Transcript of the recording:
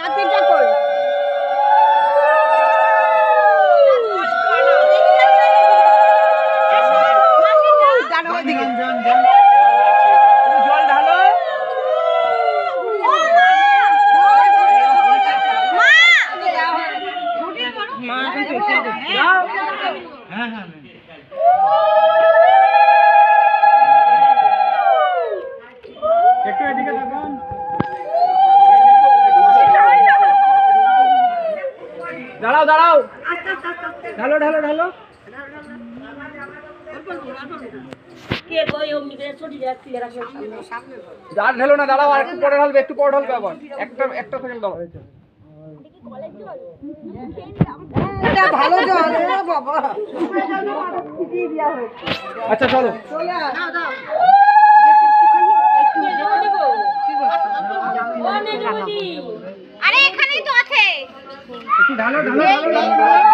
হাতেরটা কই? দাঁড়াও ওইদিকে। একটু জল ঢালো। মা যাও। হ্যাঁ হ্যাঁ একটু এদিকে তাকান। দাঁড়াও দাঁড়াও, ঢালো ঢালো ঢালো। আর ঢেলো না, দাঁড়াও, আর একটু পরে ঢালবে, একটু পরে ঢালবে আবার। একটা সেকেন্ড দাও। এটা ভালো জল রে বাবা। আচ্ছা চলো। আরে এখানেই তো আছে। একটু ঢালো ঢালো ঢালো ঢালো।